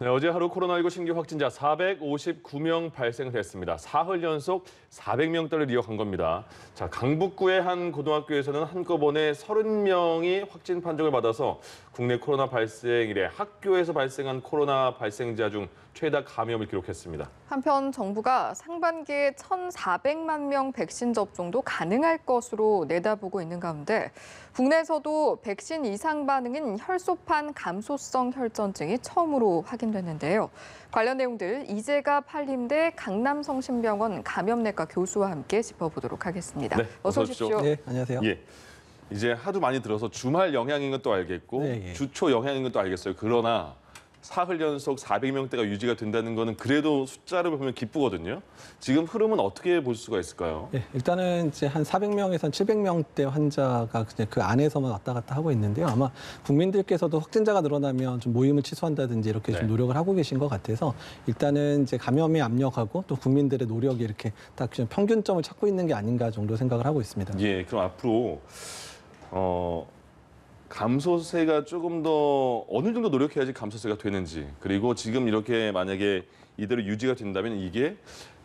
네, 어제 하루 코로나19 신규 확진자 459명 발생했습니다. 사흘 연속 400명대를 이어간 겁니다. 자, 강북구의 한 고등학교에서는 한꺼번에 30명이 확진 판정을 받아서 국내 코로나 발생 이래 학교에서 발생한 코로나 발생자 중 최다 감염을 기록했습니다. 한편 정부가 상반기에 1,400만 명 백신 접종도 가능할 것으로 내다보고 있는 가운데 국내에서도 백신 이상 반응인 혈소판 감소성 혈전증이 처음으로 확인됐는데요. 관련 내용들 이재갑 한림대 강남성심병원 감염내과 교수와 함께 짚어보도록 하겠습니다. 네, 어서 오십시오. 네, 안녕하세요. 예. 이제 하도 많이 들어서 주말 영향인 것도 알겠고 네, 예. 주초 영향인 것도 알겠어요. 그러나 사흘 연속 400명대가 유지가 된다는 거는 그래도 숫자를 보면 기쁘거든요. 지금 흐름은 어떻게 볼 수가 있을까요? 네, 일단은 이제 한 400명에서 700명대 환자가 그냥 그 안에서만 왔다 갔다 하고 있는데요. 아마 국민들께서도 확진자가 늘어나면 좀 모임을 취소한다든지 이렇게 좀 노력을 하고 계신 것 같아서 일단은 이제 감염의 압력하고 또 국민들의 노력이 이렇게 딱 그냥 평균점을 찾고 있는 게 아닌가 정도 생각을 하고 있습니다. 예, 그럼 앞으로 감소세가 조금 더 어느 정도 노력해야지 감소세가 되는지, 그리고 지금 이렇게 만약에 이대로 유지가 된다면 이게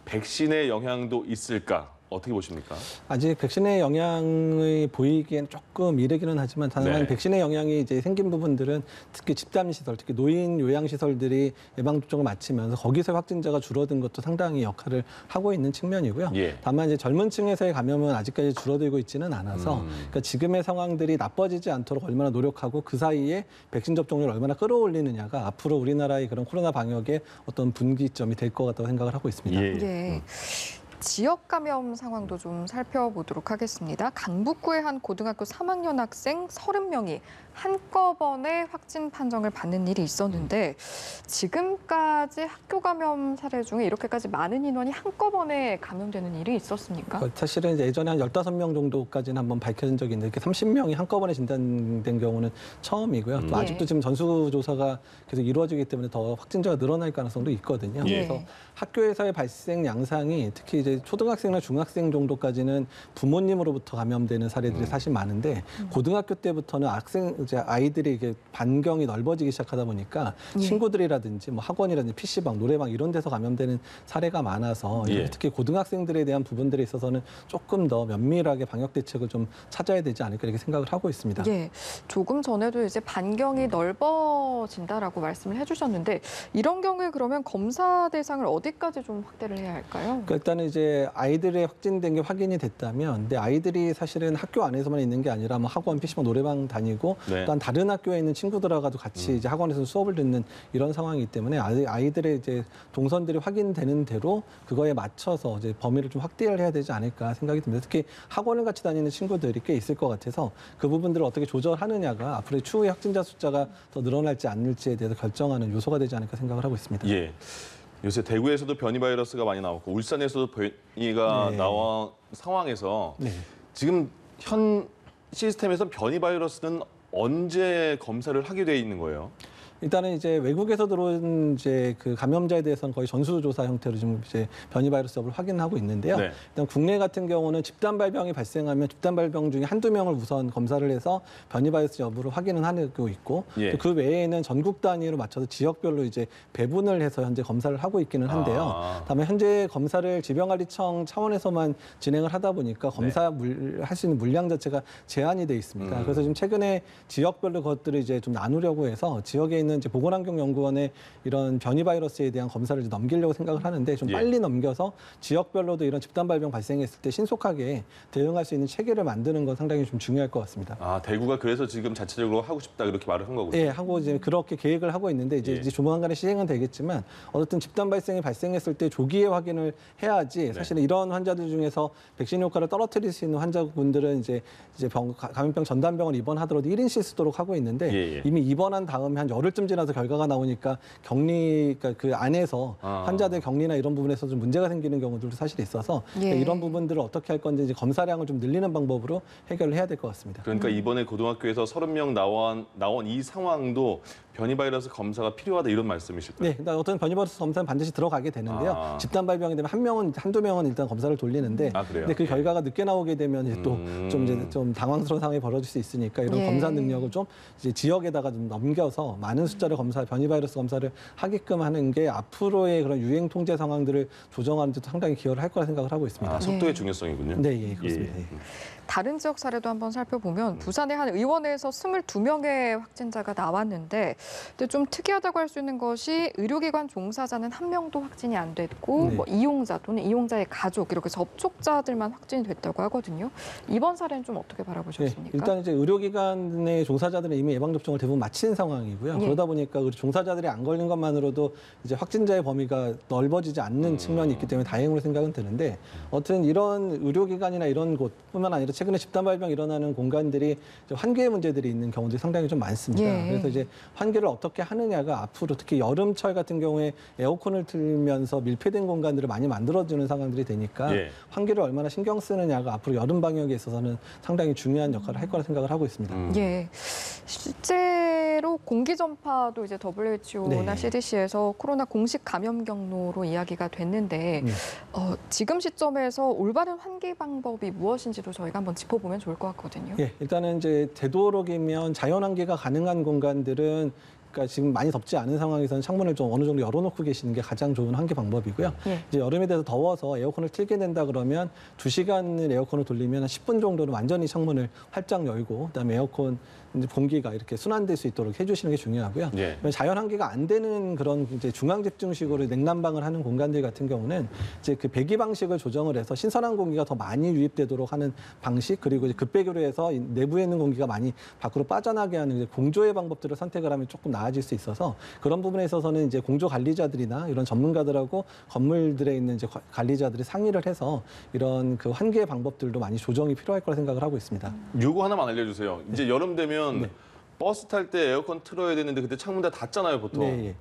백신의 영향도 있을까? 어떻게 보십니까? 아직 백신의 영향이 보이기엔 조금 이르기는 하지만 다만 네. 백신의 영향이 이제 생긴 부분들은 특히 집단시설, 특히 노인 요양시설들이 예방접종을 마치면서 거기서 확진자가 줄어든 것도 상당히 역할을 하고 있는 측면이고요. 예. 다만 이제 젊은 층에서의 감염은 아직까지 줄어들고 있지는 않아서 그러니까 지금의 상황들이 나빠지지 않도록 얼마나 노력하고 그 사이에 백신 접종률을 얼마나 끌어올리느냐가 앞으로 우리나라의 그런 코로나 방역의 어떤 분기점이 될 것 같다고 생각을 하고 있습니다. 예. 예. 지역 감염 상황도 좀 살펴보도록 하겠습니다. 강북구의 한 고등학교 3학년 학생 30명이 한꺼번에 확진 판정을 받는 일이 있었는데 지금까지 학교 감염 사례 중에 이렇게까지 많은 인원이 한꺼번에 감염되는 일이 있었습니까? 사실은 이제 예전에 한 15명 정도까지는 한번 밝혀진 적이 있는데 이렇게 30명이 한꺼번에 진단된 경우는 처음이고요. 또 아직도 지금 전수조사가 계속 이루어지기 때문에 더 확진자가 늘어날 가능성도 있거든요. 예. 그래서 학교에서의 발생 양상이 특히 이제 초등학생이나 중학생 정도까지는 부모님으로부터 감염되는 사례들이 사실 많은데 고등학교 때부터는 이제 아이들이 이게 반경이 넓어지기 시작하다 보니까 친구들이라든지 뭐 학원이라든지 PC방, 노래방 이런 데서 감염되는 사례가 많아서 예. 특히 고등학생들에 대한 부분들에 있어서는 조금 더 면밀하게 방역 대책을 좀 찾아야 되지 않을까 이렇게 생각을 하고 있습니다. 예, 조금 전에도 이제 반경이 넓어진다라고 말씀을 해주셨는데 이런 경우에 그러면 검사 대상을 어디까지 좀 확대를 해야 할까요? 그러니까 일단은 이제 아이들의 확진된 게 확인이 됐다면, 근데 아이들이 사실은 학교 안에서만 있는 게 아니라 뭐 학원, PC방, 노래방 다니고 네. 또한 다른 학교에 있는 친구들하고도 같이 이제 학원에서 수업을 듣는 이런 상황이기 때문에 아이들의 이제 동선들이 확인되는 대로 그거에 맞춰서 이제 범위를 좀 확대를 해야 되지 않을까 생각이 듭니다. 특히 학원을 같이 다니는 친구들이 꽤 있을 것 같아서 그 부분들을 어떻게 조절하느냐가 앞으로 추후에 확진자 숫자가 더 늘어날지 않을지에 대해서 결정하는 요소가 되지 않을까 생각을 하고 있습니다. 예. 요새 대구에서도 변이 바이러스가 많이 나왔고 울산에서도 변이가 네. 나온 상황에서 네. 지금 현 시스템에서 변이 바이러스는 언제 검사를 하게 돼 있는 거예요? 일단은 이제 외국에서 들어온 이제 그 감염자에 대해서는 거의 전수조사 형태로 지금 이제 변이 바이러스 여부를 확인하고 있는데요. 네. 일단 국내 같은 경우는 집단 발병이 발생하면 집단 발병 중에 한두 명을 우선 검사를 해서 변이 바이러스 여부를 확인은 하고 있고 예. 또 그 외에는 전국 단위로 맞춰서 지역별로 이제 배분을 해서 현재 검사를 하고 있기는 한데요. 다만 현재 검사를 질병관리청 차원에서만 진행을 하다 보니까 검사 할 수 있는 물량 자체가 제한이 돼 있습니다. 그래서 지금 최근에 지역별로 그것들을 이제 좀 나누려고 해서 지역에 있는 이제 보건환경연구원에 이런 변이 바이러스에 대한 검사를 이제 넘기려고 생각을 하는데 좀 예. 빨리 넘겨서 지역별로도 이런 집단 발병 발생했을 때 신속하게 대응할 수 있는 체계를 만드는 건 상당히 좀 중요할 것 같습니다. 아, 대구가 그래서 지금 자체적으로 하고 싶다 이렇게 말을 한 거군요. 예, 하고 이제 그렇게 계획을 하고 있는데 예. 이제 조만간에 시행은 되겠지만 어쨌든 집단 발생이 발생했을 때 조기에 확인을 해야지 사실은 이런 환자들 중에서 백신 효과를 떨어뜨릴 수 있는 환자분들은 이제 감염병 전담병원 입원하더라도 1인 실수도록 하고 있는데 예, 예. 이미 입원한 다음에 한 열흘쯤 지나서 결과가 나오니까 그러니까 그 안에서 환자들 격리나 이런 부분에서 좀 문제가 생기는 경우들도 사실 있어서 그러니까 이런 부분들을 어떻게 할 건지 이제 검사량을 좀 늘리는 방법으로 해결을 해야 될 것 같습니다. 그러니까 이번에 고등학교에서 30명 나온 이 상황도 변이 바이러스 검사가 필요하다 이런 말씀이실까요? 네, 일단 어떤 변이바이러스 검사는 반드시 들어가게 되는데요. 집단 발병이 되면 한두 명은 일단 검사를 돌리는데, 아, 그래요? 근데 그 결과가 늦게 나오게 되면 이제 또 좀 당황스러운 상황이 벌어질 수 있으니까 이런 예. 검사 능력을 좀 이제 지역에다가 좀 넘겨서 많은 숫자를 변이바이러스 검사를 하게끔 하는 게 앞으로의 그런 유행 통제 상황들을 조정하는 데도 상당히 기여를 할 거라 생각을 하고 있습니다. 아, 속도의 예. 중요성이군요. 네, 예, 그렇습니다. 예. 예. 다른 지역 사례도 한번 살펴보면 부산의 한 의원에서 22명의 확진자가 나왔는데 근데 좀 특이하다고 할 수 있는 것이 의료기관 종사자는 한 명도 확진이 안 됐고 네. 뭐 이용자 또는 이용자의 가족 이렇게 접촉자들만 확진이 됐다고 하거든요. 이번 사례는 좀 어떻게 네, 바라보셨습니까? 일단 이제 의료기관의 종사자들은 이미 예방접종을 대부분 마친 상황이고요. 예. 그러다 보니까 우리 종사자들이 안 걸린 것만으로도 이제 확진자의 범위가 넓어지지 않는 측면이 있기 때문에 다행으로 생각은 드는데, 어쨌든 이런 의료기관이나 이런 곳뿐만 아니라 최근에 집단 발병 일어나는 공간들이 환기의 문제들이 있는 경우들이 상당히 좀 많습니다. 예. 그래서 이제 환기를 어떻게 하느냐가 앞으로 특히 여름철 같은 경우에 에어컨을 틀면서 밀폐된 공간들을 많이 만들어주는 상황들이 되니까 예. 환기를 얼마나 신경 쓰느냐가 앞으로 여름 방역에 있어서는 상당히 중요한 역할을 할 거라 생각을 하고 있습니다. 예, 실제로 공기 전파도 이제 WHO나 네. CDC에서 코로나 공식 감염 경로로 이야기가 됐는데 지금 시점에서 올바른 환기 방법이 무엇인지도 저희가 한번 짚어보면 좋을 것 같거든요. 예, 일단은 이제 되도록이면 자연 환기가 가능한 공간들은, 그러니까 지금 많이 덥지 않은 상황에서는 창문을 좀 어느 정도 열어놓고 계시는 게 가장 좋은 환기 방법이고요. 예. 이제 여름이 돼서 더워서 에어컨을 틀게 된다 그러면 2시간을 에어컨을 돌리면 한 10분 정도는 완전히 창문을 활짝 열고, 그다음에 에어컨 이제 공기가 이렇게 순환될 수 있도록 해주시는 게 중요하고요. 예. 자연 환기가 안 되는 그런 이제 중앙 집중식으로 냉난방을 하는 공간들 같은 경우는 이제 그 배기 방식을 조정을 해서 신선한 공기가 더 많이 유입되도록 하는 방식, 그리고 이제 급배기로 해서 내부에 있는 공기가 많이 밖으로 빠져나게 하는 이제 공조의 방법들을 선택을 하면 조금 나아질 수 있어서, 그런 부분에 있어서는 이제 공조 관리자들이나 이런 전문가들하고 건물들에 있는 이제 관리자들이 상의를 해서 이런 그 환기의 방법들도 많이 조정이 필요할 거라 생각을 하고 있습니다. 요거 하나만 알려주세요. 이제 여름 되면 네. 버스 탈 때 에어컨 틀어야 되는데 그때 창문 다 닫잖아요, 보통. 네, 예.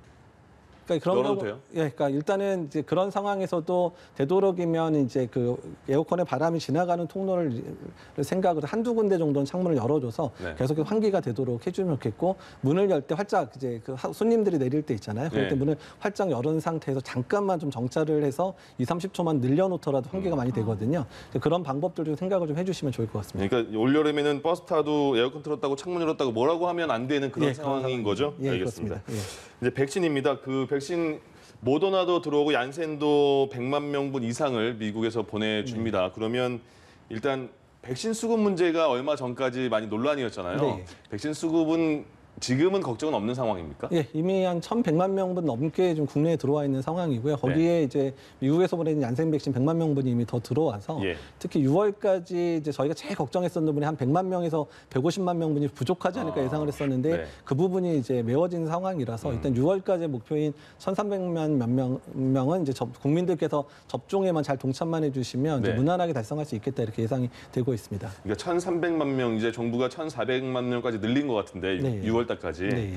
그러니까 그런 열어도 경우- 돼요? 예, 그러니까 일단은 이제 그런 상황에서도 되도록이면 이제 그 에어컨의 바람이 지나가는 통로를 생각을 한두 군데 정도는 창문을 열어줘서 네. 계속 환기가 되도록 해주면 좋겠고, 문을 열 때 활짝 이제 그 손님들이 내릴 때 있잖아요. 그럴 때 네. 문을 활짝 열은 상태에서 잠깐만 좀 정차를 해서 2, 30초만 늘려놓더라도 환기가 많이 되거든요. 그런 방법들 좀 생각을 좀 해주시면 좋을 것 같습니다. 그러니까 올여름에는 버스 타도 에어컨 틀었다고 창문 열었다고 뭐라고 하면 안 되는 그런 예, 상황인 거죠? 예, 알겠습니다. 그렇습니다. 예. 이제 백신입니다. 그 백신 모더나도 들어오고 얀센도 100만 명분 이상을 미국에서 보내줍니다. 그러면 일단 백신 수급 문제가 얼마 전까지 많이 논란이었잖아요. 네. 백신 수급은 지금은 걱정은 없는 상황입니까? 예, 이미 한 1,100만 명분 넘게 좀 국내에 들어와 있는 상황이고요. 거기에 이제 미국에서 보내는 얀센 백신 100만 명분이 이미 더 들어와서 예. 특히 6월까지 이제 저희가 제일 걱정했었던 부분이 한 100만 명에서 150만 명분이 부족하지 않을까 예상을 했었는데 네. 그 부분이 이제 메워진 상황이라서 일단 6월까지 목표인 1,300만 몇 명은 이제 국민들께서 접종에만 잘 동참만 해주시면 이제 네. 무난하게 달성할 수 있겠다 이렇게 예상이 되고 있습니다. 그러니까 1,300만 명 이제 정부가 1,400만 명까지 늘린 것 같은데 네. 6월달까지. 네.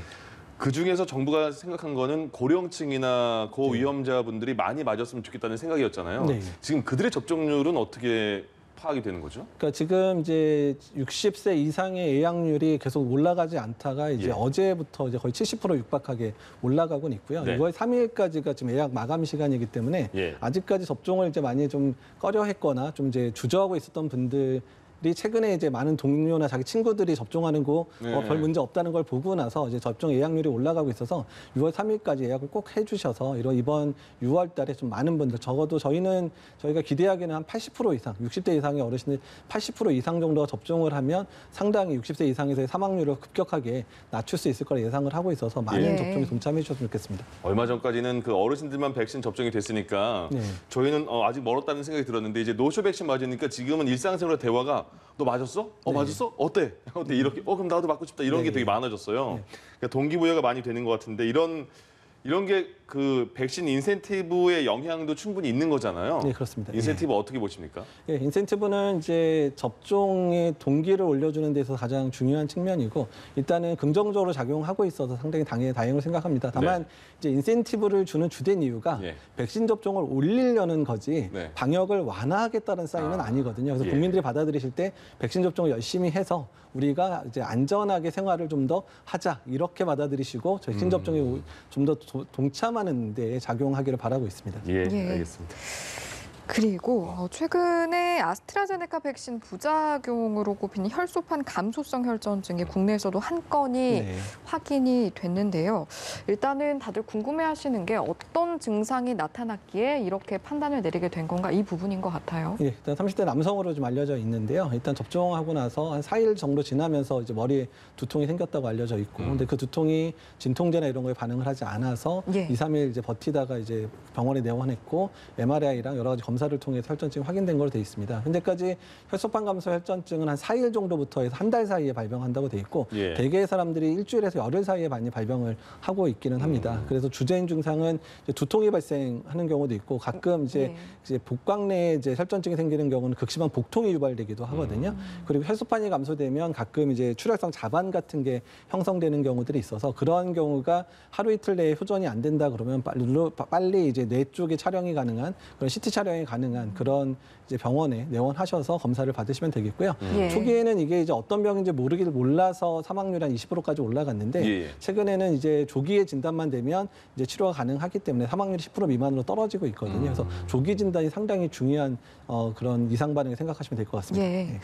그 중에서 정부가 생각한 거는 고령층이나 고위험자분들이 많이 맞았으면 좋겠다는 생각이었잖아요. 네. 지금 그들의 접종률은 어떻게 파악이 되는 거죠? 그러니까 지금 이제 60세 이상의 예약률이 계속 올라가지 않다가 이제 예. 어제부터 이제 거의 70% 육박하게 올라가고 있고요. 네. 6월 3일까지가 지금 예약 마감 시간이기 때문에 예. 아직까지 접종을 이제 많이 좀 꺼려했거나 좀 이제 주저하고 있었던 분들. 최근에 이제 많은 동료나 자기 친구들이 접종하는 거 네. 별 문제 없다는 걸 보고 나서 이제 접종 예약률이 올라가고 있어서 6월 3일까지 예약을 꼭 해주셔서 이번 6월 달에 좀 많은 분들, 적어도 저희가 기대하기에는 한 80% 이상, 60대 이상의 어르신들 80% 이상 정도가 접종을 하면 상당히 60세 이상에서의 사망률을 급격하게 낮출 수 있을 거라 예상을 하고 있어서 많은 예. 접종에 동참해 주셨으면 좋겠습니다. 얼마 전까지는 그 어르신들만 백신 접종이 됐으니까 네. 저희는 아직 멀었다는 생각이 들었는데 이제 노쇼 백신 맞으니까 지금은 일상생활 대화가 너 맞았어? 맞았어? 어때? 어때? 이렇게 그럼 나도 맞고 싶다 이런 게 네. 되게 많아졌어요. 그러니까 동기부여가 많이 되는 것 같은데 이런 이런 게 그 백신 인센티브의 영향도 충분히 있는 거잖아요. 네, 그렇습니다. 인센티브 어떻게 보십니까? 예, 인센티브는 이제 접종의 동기를 올려주는 데서 가장 중요한 측면이고 일단은 긍정적으로 작용하고 있어서 상당히 다행으로 생각합니다. 다만 이제 인센티브를 주는 주된 이유가 백신 접종을 올리려는 거지 방역을 완화하겠다는 사인은 아니거든요. 그래서 국민들이 받아들이실 때 백신 접종을 열심히 해서 우리가 이제 안전하게 생활을 좀 더 하자 이렇게 받아들이시고 백신 접종에 좀 더 동참하는 데 작용하기를 바라고 있습니다. 예, 알겠습니다. 그리고 최근에 아스트라제네카 백신 부작용으로 꼽힌 혈소판 감소성 혈전증이 국내에서도 한 건이 확인이 됐는데요. 일단은 다들 궁금해하시는 게 어떤 증상이 나타났기에 이렇게 판단을 내리게 된 건가 이 부분인 것 같아요. 예, 일단 30대 남성으로 좀 알려져 있는데요. 일단 접종하고 나서 한 4일 정도 지나면서 이제 머리에 두통이 생겼다고 알려져 있고, 근데 그 두통이 진통제나 이런 거에 반응을 하지 않아서 2, 3일 이제 버티다가 이제 병원에 내원했고 MRI랑 여러 가지 검사를 통해서 혈전증이 확인된 걸로 돼 있습니다. 현재까지 혈소판 감소 혈전증은 한 4일 정도부터 해서 한 달 사이에 발병한다고 돼 있고 대개의 사람들이 일주일에서 열흘 사이에 많이 발병을 하고 있기는 합니다. 그래서 주된 증상은 이제 두통이 발생하는 경우도 있고 가끔 이제 복강 내에 이제 혈전증이 생기는 경우는 극심한 복통이 유발되기도 하거든요. 그리고 혈소판이 감소되면 가끔 이제 출혈성 자반 같은 게 형성되는 경우들이 있어서 그런 경우가 하루 이틀 내에 호전이 안 된다 그러면 빨리 이제 뇌 쪽에 촬영이 가능한 그런 CT 촬영이 가능한 그런 이제 병원에 내원하셔서 검사를 받으시면 되겠고요. 초기에는 이게 이제 어떤 병인지 몰라서 사망률이 한 20%까지 올라갔는데 최근에는 이제 조기에 진단만 되면 이제 치료가 가능하기 때문에 사망률이 10% 미만으로 떨어지고 있거든요. 그래서 조기 진단이 상당히 중요한 그런 이상 반응을 생각하시면 될 것 같습니다.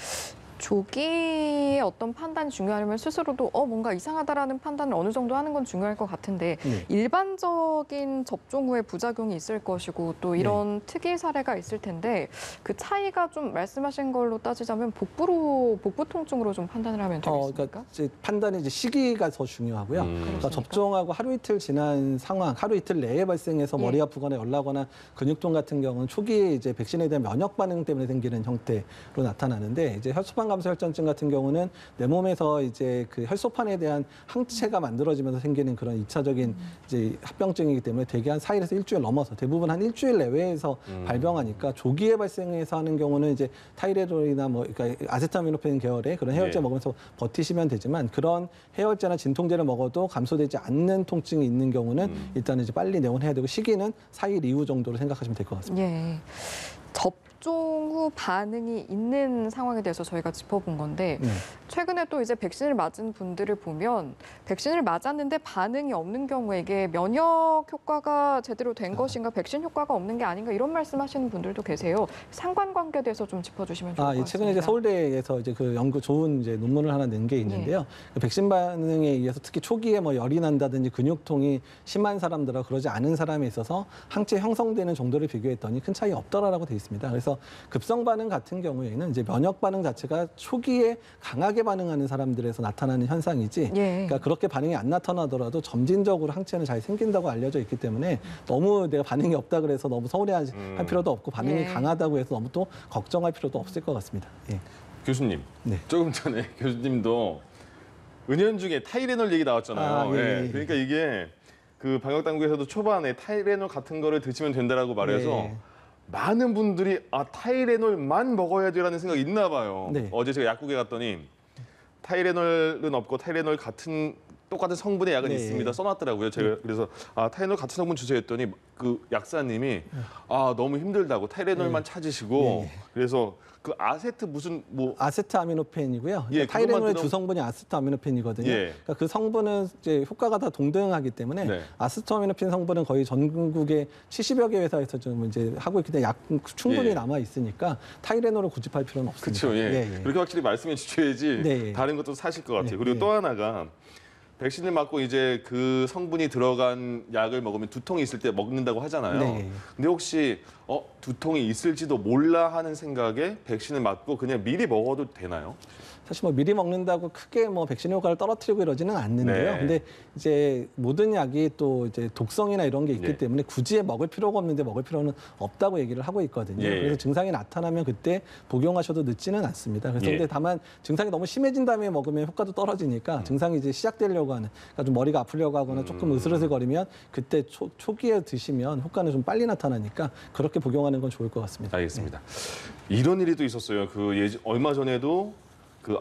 조기의 어떤 판단이 중요하려면 스스로도 뭔가 이상하다라는 판단을 어느 정도 하는 건 중요할 것 같은데 일반적인 접종 후에 부작용이 있을 것이고 또 이런 특이 사례가 있을 텐데 그 차이가 좀 말씀하신 걸로 따지자면 복부 통증으로 좀 판단을 하면 되겠습니까? 그러니까 이제 판단의 이제 시기가 더 중요하고요. 그러니까 접종하고 하루 이틀 지난 상황, 하루 이틀 내에 발생해서 머리 아프거나 열나거나 근육통 같은 경우는 초기에 이제 백신에 대한 면역 반응 때문에 생기는 형태로 나타나는데 이제 혈소판 감소 혈전증 같은 경우는 내 몸에서 이제 그 혈소판에 대한 항체가 만들어지면서 생기는 그런 2차적인 이제 합병증이기 때문에 대개 한 4일에서 일주일 넘어서 대부분 한 일주일 내외에서 발병하니까 조기에 발생해서 하는 경우는 이제 타이레놀이나 뭐 그러니까 아세타미노펜 계열의 그런 해열제 먹으면서 버티시면 되지만 그런 해열제나 진통제를 먹어도 감소되지 않는 통증이 있는 경우는 일단은 이제 빨리 내원해야 되고 시기는 4일 이후 정도로 생각하시면 될 것 같습니다. 접종 후 반응이 있는 상황에 대해서 저희가 짚어본 건데 최근에 또 이제 백신을 맞은 분들을 보면 백신을 맞았는데 반응이 없는 경우에 이게 면역 효과가 제대로 된 것인가 백신 효과가 없는 게 아닌가 이런 말씀하시는 분들도 계세요. 상관관계에 대해서 좀 짚어주시면 좋을 것 같습니다. 최근에 이제 서울대에서 이제 그 연구 좋은 이제 논문을 하나 낸 게 있는데요. 그 백신 반응에 의해서 특히 초기에 뭐 열이 난다든지 근육통이 심한 사람들과 그러지 않은 사람에 있어서 항체 형성되는 정도를 비교했더니 큰 차이 없더라라고 돼 있습니다. 그래서 급성 반응 같은 경우에는 이제 면역 반응 자체가 초기에 강하게 반응하는 사람들에서 나타나는 현상이지, 그러니까 그렇게 반응이 안 나타나더라도 점진적으로 항체는 잘 생긴다고 알려져 있기 때문에 너무 내가 반응이 없다 그래서 너무 서운해할 필요도 없고 반응이 강하다고 해서 너무 또 걱정할 필요도 없을 것 같습니다. 교수님, 조금 전에 교수님도 은연중에 타이레놀 얘기 나왔잖아요. 그러니까 이게 그 방역 당국에서도 초반에 타이레놀 같은 거를 드시면 된다라고 말해서. 많은 분들이 타이레놀만 먹어야 돼라는 생각이 있나 봐요. 어제 제가 약국에 갔더니 타이레놀은 없고 타이레놀 같은 똑같은 성분의 약은 있습니다. 써놨더라고요. 제가 그래서 타이레놀 같은 성분 주세요 했더니 그 약사님이 너무 힘들다고 타이레놀만 찾으시고 그래서 그 아세트 무슨 뭐 아세트아미노펜이고요. 타이레놀의 주성분이 아세트아미노펜이거든요. 그러니까 그 성분은 이제 효과가 다 동등하기 때문에 아세트아미노펜 성분은 거의 전국에 70여 개 회사에서 좀 이제 하고 있기 때문에 약 충분히 남아 있으니까 타이레놀을 고집할 필요는 없습니다. 그렇죠. 그렇게 확실히 말씀해 주셔야지 다른 것도 사실 것 같아요. 그리고 또 하나가 백신을 맞고 이제 그 성분이 들어간 약을 먹으면 두통이 있을 때 먹는다고 하잖아요. 근데 혹시 두통이 있을지도 몰라 하는 생각에 백신을 맞고 그냥 미리 먹어도 되나요? 사실 뭐 미리 먹는다고 크게 뭐 백신 효과를 떨어뜨리고 이러지는 않는데요. 네. 근데 이제 모든 약이 또 이제 독성이나 이런 게 있기 예. 때문에 굳이 먹을 필요가 없는데 먹을 필요는 없다고 얘기를 하고 있거든요. 예. 그래서 증상이 나타나면 그때 복용하셔도 늦지는 않습니다. 그래서 예. 근데 다만 증상이 너무 심해진 다음에 먹으면 효과도 떨어지니까 증상이 이제 시작되려고 하는, 그러니까 좀 머리가 아프려고 하거나 조금 으슬으슬거리면 그때 초기에 드시면 효과는 좀 빨리 나타나니까 그렇게 복용하는 건 좋을 것 같습니다. 알겠습니다. 이런 일이 또 있었어요. 얼마 전에도 그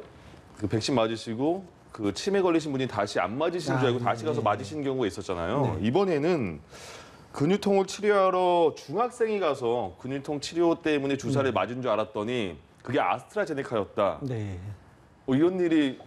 백신 맞으시고 그 치매 걸리신 분이 다시 안 맞으신 줄 알고 다시 가서 맞으신 경우가 있었잖아요. 이번에는 근육통을 치료하러 중학생이 가서 근육통 치료 때문에 주사를 맞은 줄 알았더니 그게 아스트라제네카였다. 네. 이런 일이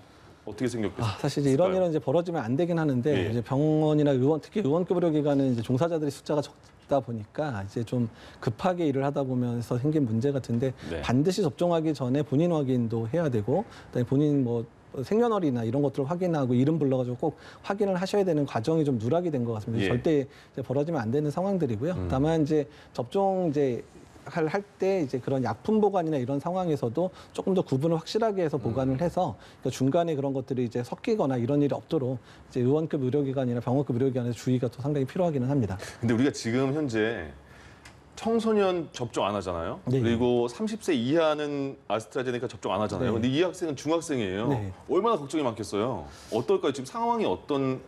어떻게 생겼겠어요? 사실 이제 이런 일은 이제 벌어지면 안 되긴 하는데 예. 이제 병원이나 의원, 특히 의원급 의료기관은 이제 종사자들의 숫자가 적다 보니까 이제 좀 급하게 일을 하다 보면서 생긴 문제 같은데 네. 반드시 접종하기 전에 본인 확인도 해야 되고 그다음에 본인 뭐 생년월일이나 이런 것들을 확인하고 이름 불러가지고 꼭 확인을 하셔야 되는 과정이 좀 누락이 된 것 같습니다. 예. 절대 이제 벌어지면 안 되는 상황들이고요. 다만 이제 접종 이제 할 때 이제 그런 약품 보관이나 이런 상황에서도 조금 더 구분을 확실하게 해서 보관을 해서 그러니까 중간에 그런 것들이 이제 섞이거나 이런 일이 없도록 이제 의원급 의료기관이나 병원급 의료기관에서 주의가 또 상당히 필요하기는 합니다. 근데 우리가 지금 현재 청소년 접종 안 하잖아요. 네. 그리고 30세 이하는 아스트라제네카 접종 안 하잖아요. 네. 근데 이 학생은 중학생이에요. 네. 얼마나 걱정이 많겠어요. 어떨까요? 지금 상황이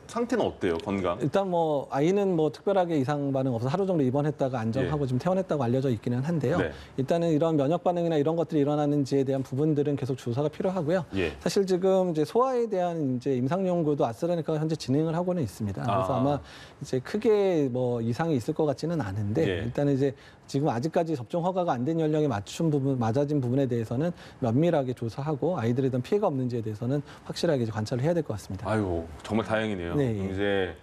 상태는 어때요? 건강? 일단 뭐 아이는 뭐 특별하게 이상 반응 없어 하루 정도 입원했다가 안정하고 예. 지금 퇴원했다고 알려져 있기는 한데요. 네. 일단은 이런 면역 반응이나 이런 것들이 일어나는지에 대한 부분들은 계속 조사가 필요하고요. 예. 사실 지금 이제 소아에 대한 이제 임상 연구도 아스트라제네카가 현재 진행을 하고는 있습니다. 그래서 아마 이제 크게 뭐 이상이 있을 것 같지는 않은데 예. 일단은 이제 지금 아직까지 접종 허가가 안 된 연령에 맞아진 부분에 대해서는 면밀하게 조사하고 아이들에 대한 피해가 없는지에 대해서는 확실하게 이제 관찰을 해야 될 것 같습니다. 아유, 정말 다행이네요. 네. 그럼 이제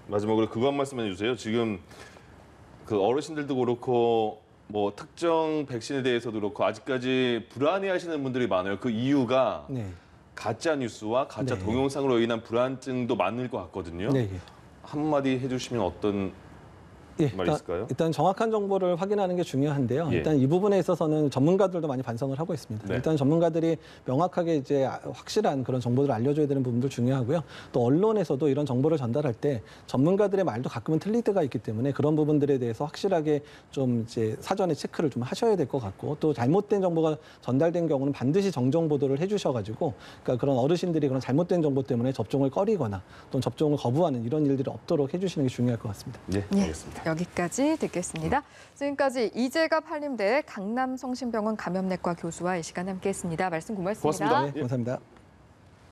마지막으로 그거 한 말씀 해주세요. 지금 그 어르신들도 그렇고 뭐 특정 백신에 대해서도 그렇고 아직까지 불안해하시는 분들이 많아요. 그 이유가 네. 가짜 뉴스와 가짜 네. 동영상으로 인한 불안증도 많을 것 같거든요. 네. 한마디 해주시면 어떤 예, 말 있을까요? 일단 정확한 정보를 확인하는 게 중요한데요. 예. 일단 이 부분에 있어서는 전문가들도 많이 반성을 하고 있습니다. 네. 일단 전문가들이 명확하게 이제 확실한 그런 정보들을 알려줘야 되는 부분도 중요하고요. 또 언론에서도 이런 정보를 전달할 때 전문가들의 말도 가끔은 틀릴 때가 있기 때문에 그런 부분들에 대해서 확실하게 좀 이제 사전에 체크를 좀 하셔야 될 것 같고 또 잘못된 정보가 전달된 경우는 반드시 정정 보도를 해주셔가지고 그러니까 그런 어르신들이 그런 잘못된 정보 때문에 접종을 꺼리거나 또는 접종을 거부하는 이런 일들이 없도록 해주시는 게 중요할 것 같습니다. 네, 예, 알겠습니다. 여기까지 듣겠습니다. 지금까지 이재갑 한림대 강남성심병원 감염내과 교수와 이 시간 함께했습니다. 말씀 고맙습니다. 고맙습니다. 네, 감사합니다.